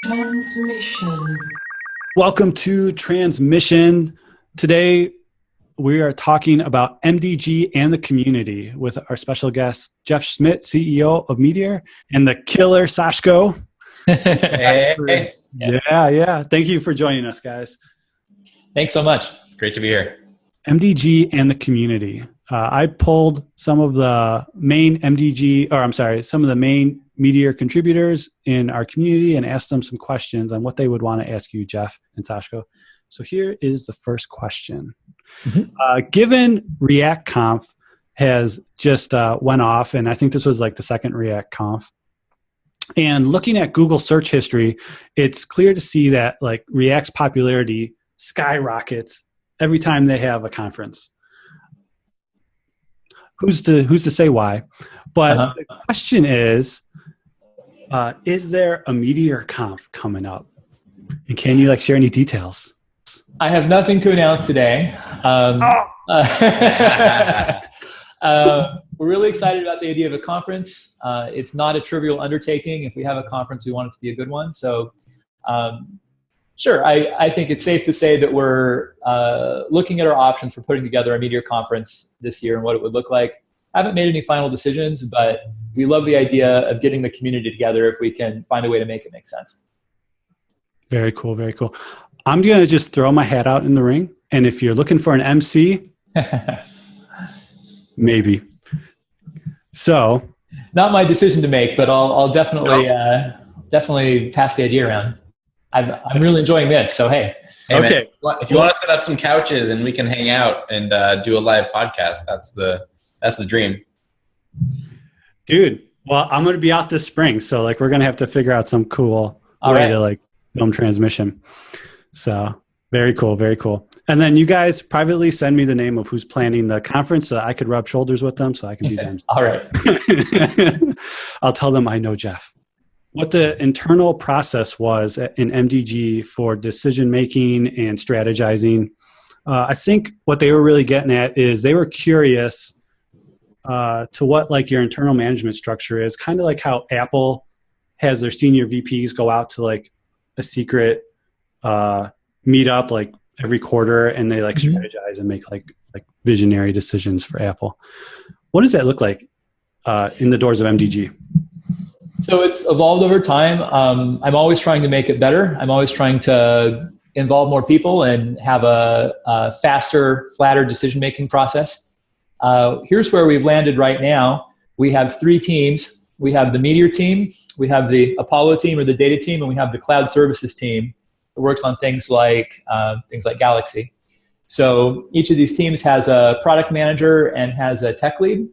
Transmission. Welcome to Transmission. Today, we are talking about MDG and the community with our special guest, Geoff Schmidt, CEO of Meteor, and the killer Sashko. Hey. Yeah. Thank you for joining us, guys. Thanks so much. Great to be here. MDG and the community. I pulled some of the main some of the main Meteor contributors in our community and asked them some questions on what they would want to ask you, Geoff and Sashko. So here is the first question. Given ReactConf has just went off, and I think this was like the second ReactConf, and looking at Google search history, it's clear to see that like React's popularity skyrockets every time they have a conference. Who's to say why? But the question is there a Meteor Conf coming up? And can you share any details? I have nothing to announce today. We're really excited about the idea of a conference. It's not a trivial undertaking. If we have a conference, we want it to be a good one. So sure, I think it's safe to say that we're looking at our options for putting together a Meteor conference this year and what it would look like. I haven't made any final decisions, but we love the idea of getting the community together if we can find a way to make it make sense. Very cool, very cool. I'm going to just throw my hat out in the ring. And if you're looking for an MC, maybe. So, not my decision to make, but I'll definitely pass the idea around. I'm really enjoying this. So, hey. Okay. Man, if you want to set up some couches and we can hang out and do a live podcast, that's the dream. Dude, well, I'm going to be out this spring. So we're going to have to figure out some cool way to film transmission. So very cool. Very cool. And then you guys privately send me the name of who's planning the conference so that I could rub shoulders with them so I can be them. All right. I'll tell them I know Geoff. What the internal process was in MDG for decision-making and strategizing. I think what they were really getting at is they were curious to what your internal management structure is, kind of like how Apple has their senior VPs go out to a secret meetup every quarter, and they strategize and make visionary decisions for Apple. What does that look like in the doors of MDG? So it's evolved over time. I'm always trying to make it better. I'm always trying to involve more people and have a faster, flatter decision-making process. Here's where we've landed right now. We have 3 teams. We have the Meteor team, we have the Apollo team or the data team, and we have the cloud services team that works on things like Galaxy. So each of these teams has a product manager and has a tech lead.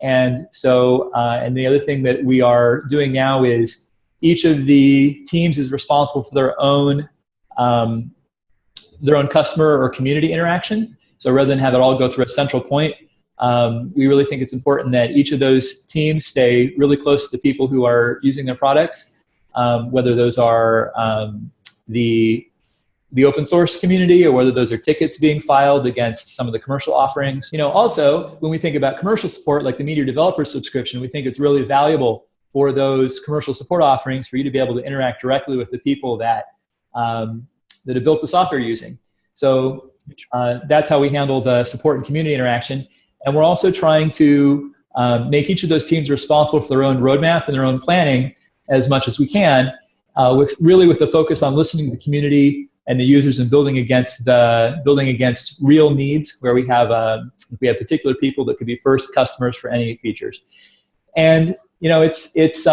And so, and the other thing that we are doing now is each of the teams is responsible for their own customer or community interaction. So rather than have it all go through a central point, we really think it's important that each of those teams stay really close to the people who are using their products, whether those are the open source community or whether those are tickets being filed against some of the commercial offerings. Also, when we think about commercial support, like the Meteor Developer subscription, we think it's really valuable for those commercial support offerings for you to be able to interact directly with the people that have built the software you're using. So that's how we handle the support and community interaction. And we're also trying to make each of those teams responsible for their own roadmap and their own planning as much as we can, with the focus on listening to the community and the users and building against real needs where we have particular people that could be first customers for any features. And there's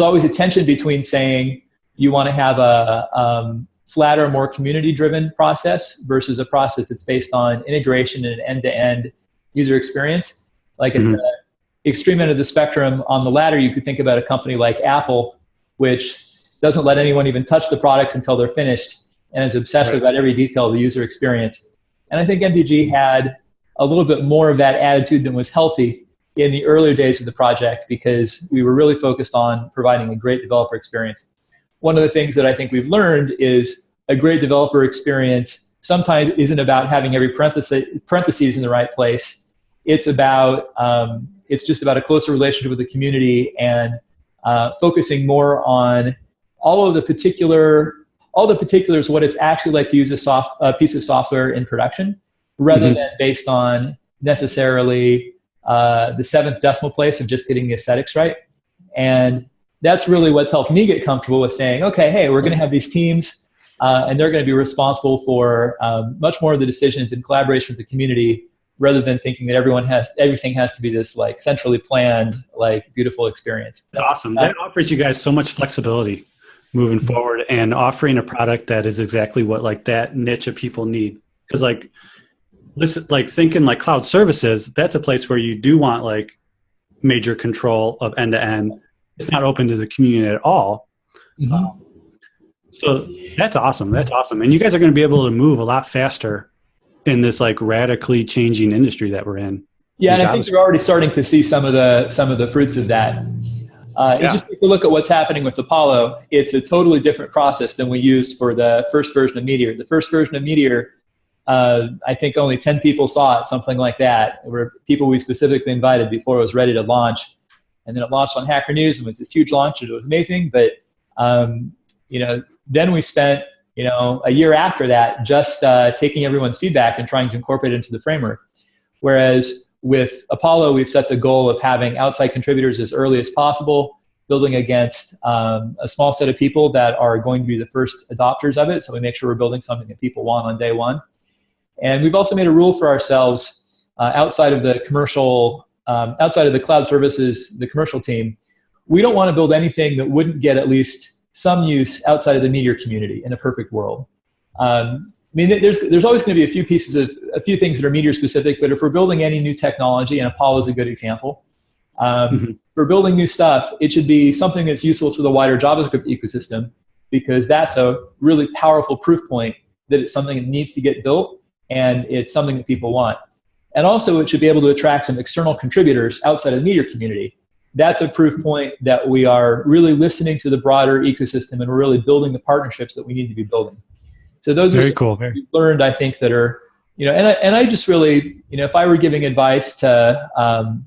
always a tension between saying you want to have a flatter, more community-driven process versus a process that's based on integration and an end-to-end user experience. At the extreme end of the spectrum, on the latter, you could think about a company like Apple, which doesn't let anyone even touch the products until they're finished and is obsessed about every detail of the user experience. And I think MDG had a little bit more of that attitude than was healthy in the earlier days of the project because we were really focused on providing a great developer experience. One of the things that I think we've learned is a great developer experience sometimes isn't about having every parentheses in the right place. It's just about a closer relationship with the community and focusing more on all the particulars, what it's actually like to use a piece of software in production, rather than based on necessarily the seventh decimal place of just getting the aesthetics right. And that's really what's helped me get comfortable with saying, okay, hey, we're going to have these teams, and they're going to be responsible for much more of the decisions in collaboration with the community, rather than thinking that everything has to be this like centrally planned, like beautiful experience. That's awesome. That offers you guys so much flexibility moving forward, and offering a product that is exactly what like that niche of people need. Because like, listen, like thinking like cloud services, that's a place where you do want like major control of end to end. It's not open to the community at all. So that's awesome. That's awesome. And you guys are going to be able to move a lot faster in this like radically changing industry that we're in. Yeah, and I think you're already starting to see some of the fruits of that. Just take a look at what's happening with Apollo. It's a totally different process than we used for the first version of Meteor. The first version of Meteor, I think only 10 people saw it, something like that. There were people we specifically invited before it was ready to launch. And then it launched on Hacker News and was this huge launch. It was amazing. But, then we spent, a year after that just taking everyone's feedback and trying to incorporate it into the framework. Whereas with Apollo, we've set the goal of having outside contributors as early as possible, building against a small set of people that are going to be the first adopters of it. So we make sure we're building something that people want on day one. And we've also made a rule for ourselves outside of the cloud services, the commercial team. We don't want to build anything that wouldn't get at least some use outside of the Meteor community in a perfect world. There's always going to be a few things that are Meteor specific, but if we're building any new technology, and Apollo is a good example, if we're building new stuff, it should be something that's useful to the wider JavaScript ecosystem, because that's a really powerful proof point that it's something that needs to get built and it's something that people want. And also it should be able to attract some external contributors outside of the Meteor community. That's a proof point that we are really listening to the broader ecosystem and we're really building the partnerships that we need to be building. So those are cool. We've learned, I think, that are, and I just really, if I were giving advice to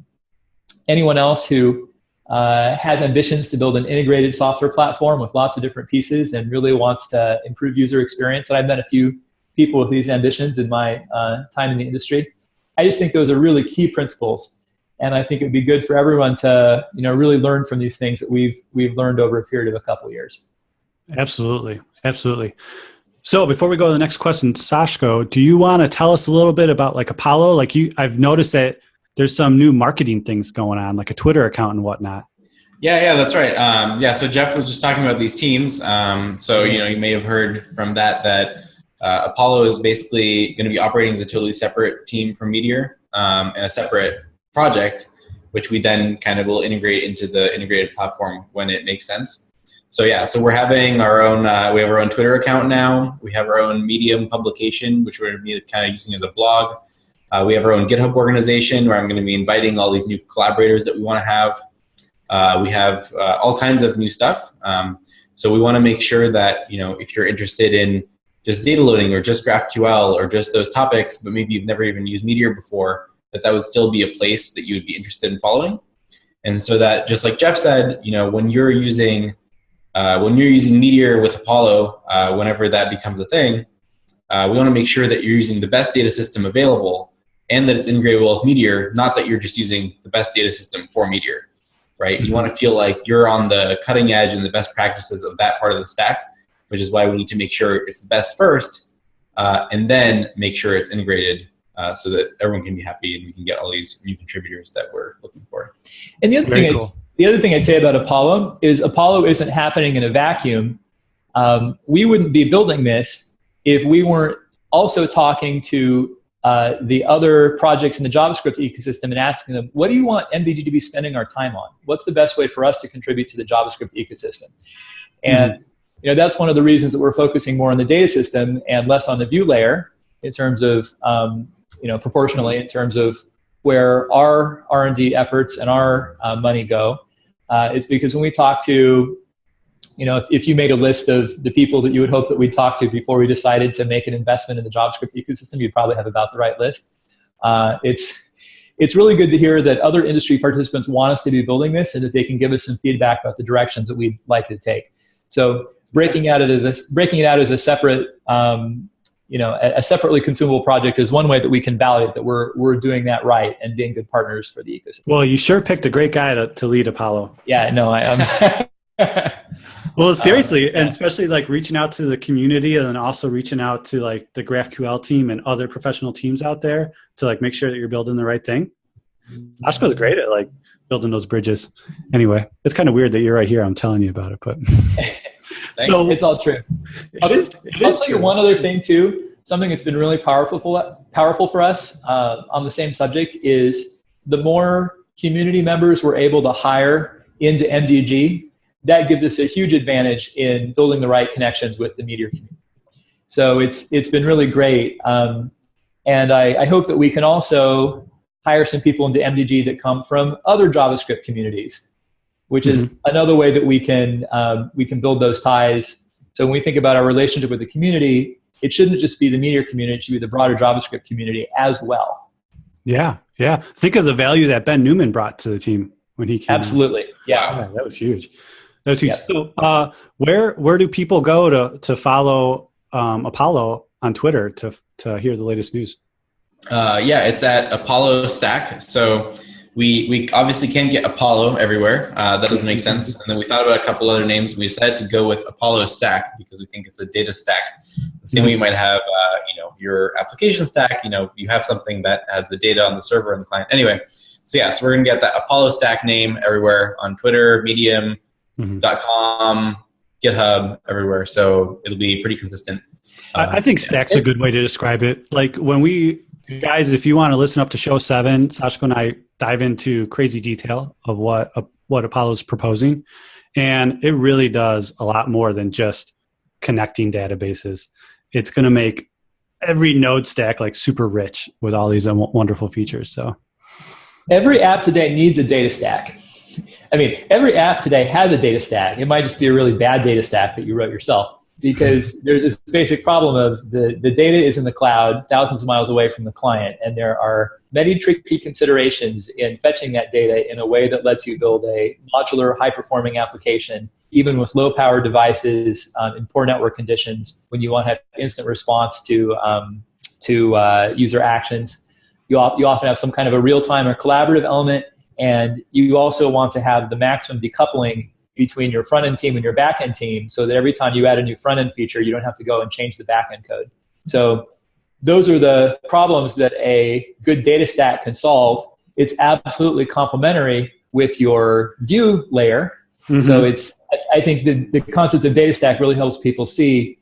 anyone else who has ambitions to build an integrated software platform with lots of different pieces and really wants to improve user experience, and I've met a few people with these ambitions in my time in the industry, I just think those are really key principles. And I think it'd be good for everyone to, really learn from these things that we've learned over a period of a couple of years. Absolutely. Absolutely. So before we go to the next question, Sashko, do you want to tell us a little bit about like Apollo? Like I've noticed that there's some new marketing things going on, like a Twitter account and whatnot. Yeah, that's right. So Geoff was just talking about these teams. You may have heard from that Apollo is basically going to be operating as a totally separate team from Meteor and a separate project, which we then kind of will integrate into the integrated platform when it makes sense. So we're having our own, we have our own Twitter account now. We have our own Medium publication, which we're going to be kind of using as a blog. We have our own GitHub organization where I'm going to be inviting all these new collaborators that we want to have. We have all kinds of new stuff. So we want to make sure that, if you're interested in just data loading or just GraphQL or just those topics, but maybe you've never even used Meteor before, that would still be a place that you would be interested in following. And so that, just like Geoff said, when you're using Meteor with Apollo, whenever that becomes a thing, we want to make sure that you're using the best data system available and that it's integrated well with Meteor, not that you're just using the best data system for Meteor, right? Mm-hmm. You want to feel like you're on the cutting edge and the best practices of that part of the stack, which is why we need to make sure it's the best first, and then make sure it's integrated so that everyone can be happy and we can get all these new contributors that we're looking for. And the other thing I'd say about Apollo isn't happening in a vacuum. We wouldn't be building this if we weren't also talking to the other projects in the JavaScript ecosystem and asking them, what do you want MDG to be spending our time on? What's the best way for us to contribute to the JavaScript ecosystem? And that's one of the reasons that we're focusing more on the data system and less on the view layer in terms of, proportionally in terms of where our R&D efforts and our money go. It's because when we talk to, if you made a list of the people that you would hope that we'd talk to before we decided to make an investment in the JavaScript ecosystem, you'd probably have about the right list. It's really good to hear that other industry participants want us to be building this and that they can give us some feedback about the directions that we'd like to take. So breaking it out as a separate, a separately consumable project is one way that we can validate that we're doing that right and being good partners for the ecosystem. Well, you sure picked a great guy to lead Apollo. Yeah, no, I am. Well, seriously, and especially like reaching out to the community and then also reaching out to like the GraphQL team and other professional teams out there to like make sure that you're building the right thing. Sashko's great at like building those bridges. Anyway, it's kind of weird that you're right here. I'm telling you about it, but so it's all true. I'll tell you one other thing too. Something that's been really powerful for us on the same subject is the more community members we're able to hire into MDG, that gives us a huge advantage in building the right connections with the Meteor community. So it's been really great. And I hope that we can also hire some people into MDG that come from other JavaScript communities, which is another way that we can build those ties. So when we think about our relationship with the community, it shouldn't just be the Meteor community, it should be the broader JavaScript community as well. Yeah. Think of the value that Ben Newman brought to the team when he came. Absolutely. Yeah, that was huge. Yeah. So where do people go to follow Apollo on Twitter to hear the latest news? It's at Apollo Stack. So we obviously can't get Apollo everywhere. That doesn't make sense. And then we thought about a couple other names. We decided to go with Apollo Stack because we think it's a data stack. The same way you might have your application stack. You have something that has the data on the server and the client. Anyway, so we're going to get that Apollo Stack name everywhere on Twitter, Medium, .com, GitHub, everywhere. So it'll be pretty consistent. I think Stack's a good way to describe it. Like guys, if you want to listen up to show 7, Sashko and I dive into crazy detail of what Apollo's proposing. And it really does a lot more than just connecting databases. It's going to make every node stack like super rich with all these wonderful features. So every app today needs a data stack. I mean, every app today has a data stack. It might just be a really bad data stack that you wrote yourself, because there's this basic problem of the data is in the cloud, thousands of miles away from the client, and there are many tricky considerations in fetching that data in a way that lets you build a modular, high-performing application, even with low-power devices in poor network conditions, when you want to have instant response to user actions. You often have some kind of a real-time or collaborative element, and you also want to have the maximum decoupling between your front-end team and your back-end team, so that every time you add a new front-end feature, you don't have to go and change the back-end code. So those are the problems that a good data stack can solve. It's absolutely complementary with your view layer. So I think the concept of data stack really helps people see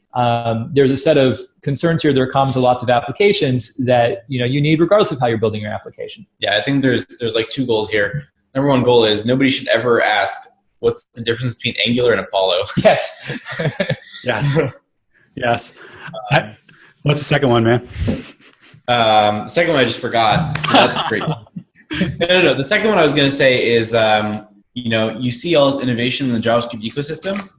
there's a set of concerns here that are common to lots of applications that you need regardless of how you're building your application. Yeah, I think there's like 2 goals here. Number 1 goal is nobody should ever ask, what's the difference between Angular and Apollo? Yes. Yes. What's the second one, man? The second one I just forgot. So that's great. No. The second one I was going to say is, you see all this innovation in the JavaScript ecosystem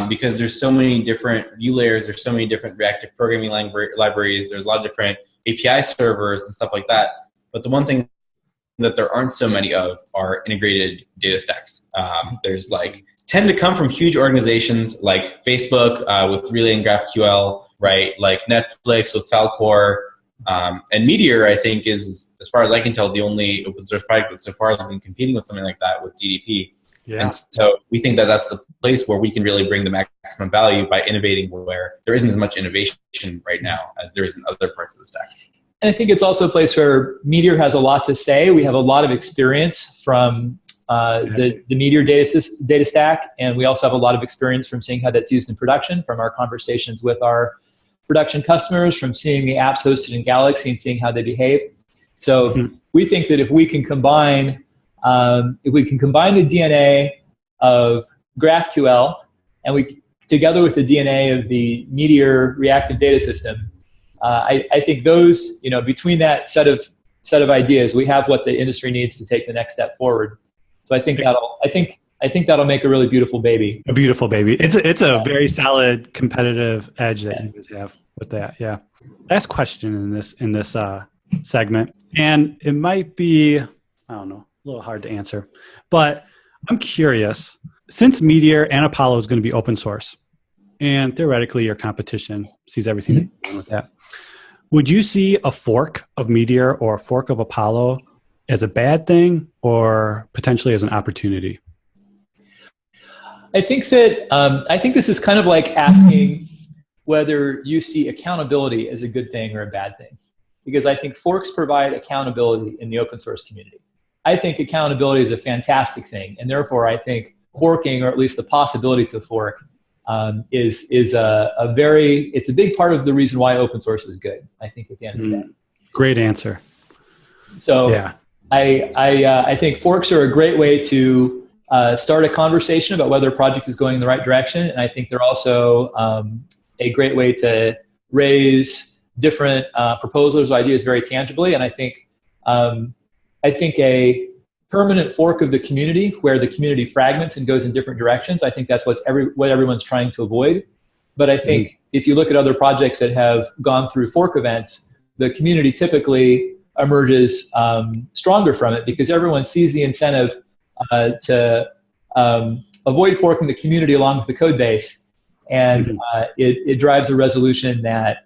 because there's so many different view layers. There's so many different reactive programming libraries. There's a lot of different API servers and stuff like that. But the one thing that there aren't so many of are integrated data stacks. There's tend to come from huge organizations like Facebook with Relay and GraphQL, right? Like Netflix with Falcor, and Meteor, I think, is, as far as I can tell, the only open source project that so far has been competing with something like that with DDP. Yeah. And so we think that that's the place where we can really bring the maximum value by innovating where there isn't as much innovation right now as there is in other parts of the stack. And I think it's also a place where Meteor has a lot to say. We have a lot of experience from the Meteor data stack, and we also have a lot of experience from seeing how that's used in production, from our conversations with our production customers, from seeing the apps hosted in Galaxy and seeing how they behave. So we think that if we can combine the DNA of GraphQL and together with the DNA of the Meteor reactive data system, I think those, between that set of ideas, we have what the industry needs to take the next step forward. So I think that'll make a really beautiful baby. A beautiful baby. It's a very solid competitive edge that you guys have with that. Yeah. Last question in this segment, and it might be, I don't know, a little hard to answer, but I'm curious. since Meteor and Apollo is going to be open source, and theoretically your competition sees everything that you're doing with that, would you see a fork of Meteor or a fork of Apollo as a bad thing or potentially as an opportunity? I think that I think this is kind of like asking whether you see accountability as a good thing or a bad thing, because I think forks provide accountability in the open source community. I think accountability is a fantastic thing, and therefore I think forking, or at least the possibility to fork, is it's a big part of the reason why open source is good, I think, at the end of the day. Great answer. So yeah. I think forks are a great way to start a conversation about whether a project is going in the right direction. And I think they're also a great way to raise different proposals or ideas very tangibly. And I think a permanent fork of the community where the community fragments and goes in different directions, I think that's what everyone's trying to avoid. But I think if you look at other projects that have gone through fork events, the community typically emerges stronger from it, because everyone sees the incentive to avoid forking the community along with the code base, and it drives a resolution that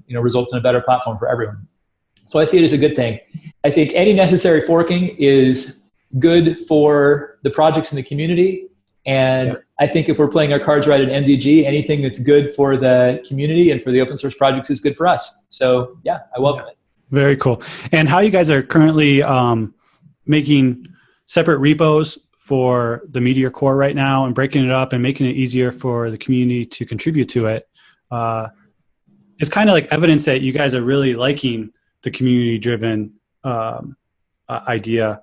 results in a better platform for everyone. So I see it as a good thing. I think any necessary forking is good for the projects in the community, and I think if we're playing our cards right at MDG, anything that's good for the community and for the open source projects is good for us. So yeah, I welcome it. Very cool. And how you guys are currently making separate repos for the Meteor Core right now and breaking it up and making it easier for the community to contribute to it. It's kind of like evidence that you guys are really liking the community-driven idea,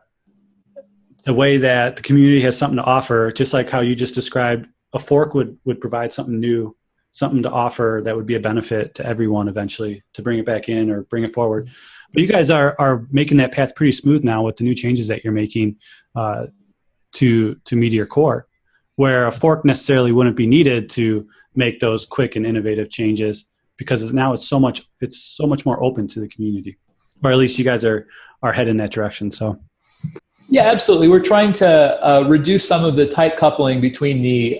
the way that the community has something to offer, just like how you just described, a fork would provide something new, something to offer that would be a benefit to everyone eventually, to bring it back in or bring it forward. But you guys are making that path pretty smooth now with the new changes that you're making to Meteor Core, where a fork necessarily wouldn't be needed to make those quick and innovative changes, because now it's so much more open to the community, or at least you guys are heading in that direction. So. Yeah, absolutely. We're trying to reduce some of the tight coupling between the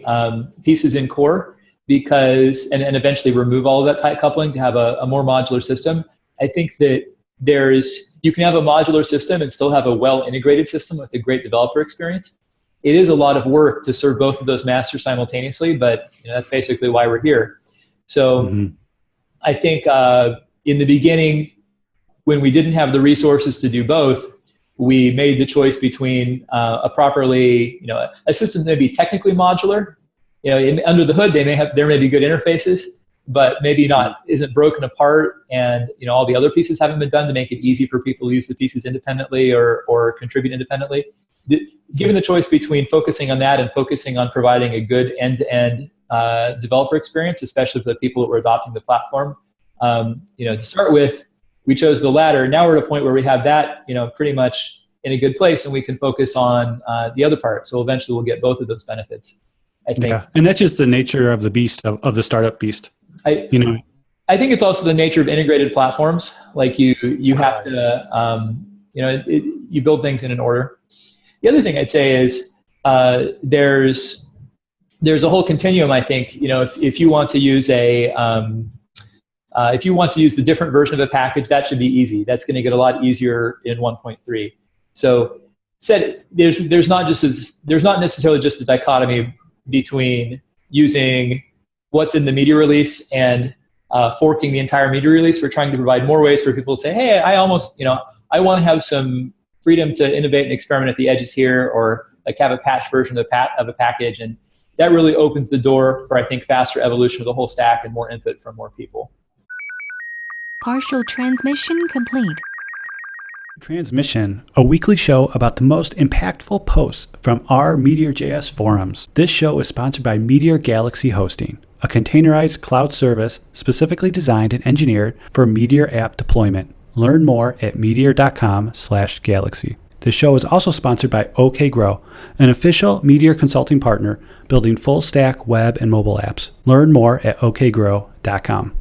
pieces in core, and eventually remove all of that tight coupling to have a more modular system. I think that you can have a modular system and still have a well-integrated system with a great developer experience. It is a lot of work to serve both of those masters simultaneously, but that's basically why we're here. So I think in the beginning, when we didn't have the resources to do both, we made the choice between a system that may be technically modular. Under the hood, there may be good interfaces, but maybe isn't broken apart, and all the other pieces haven't been done to make it easy for people to use the pieces independently or contribute independently. Given the choice between focusing on that and focusing on providing a good end-to-end developer experience, especially for the people that were adopting the platform, to start with, we chose the latter. Now we're at a point where we have that, pretty much in a good place, and we can focus on the other part. So eventually we'll get both of those benefits, I think. Yeah, and that's just the nature of the beast, of the startup beast. I think it's also the nature of integrated platforms. Like you have to, you build things in an order. The other thing I'd say is there's a whole continuum. I think if you want to use if you want to use the different version of a package, that should be easy. That's going to get a lot easier in 1.3. So there's not necessarily just a dichotomy between using what's in the Meteor release and forking the entire Meteor release. We're trying to provide more ways for people to say, hey, I want to have some freedom to innovate and experiment at the edges here, or like have a patch version of a package. And that really opens the door for, I think, faster evolution of the whole stack and more input from more people. Partial transmission complete. Transmission, a weekly show about the most impactful posts from our Meteor.js forums. This show is sponsored by Meteor Galaxy Hosting, a containerized cloud service specifically designed and engineered for Meteor app deployment. Learn more at meteor.com/galaxy. This show is also sponsored by OKGrow, an official Meteor consulting partner building full stack web and mobile apps. Learn more at okgrow.com.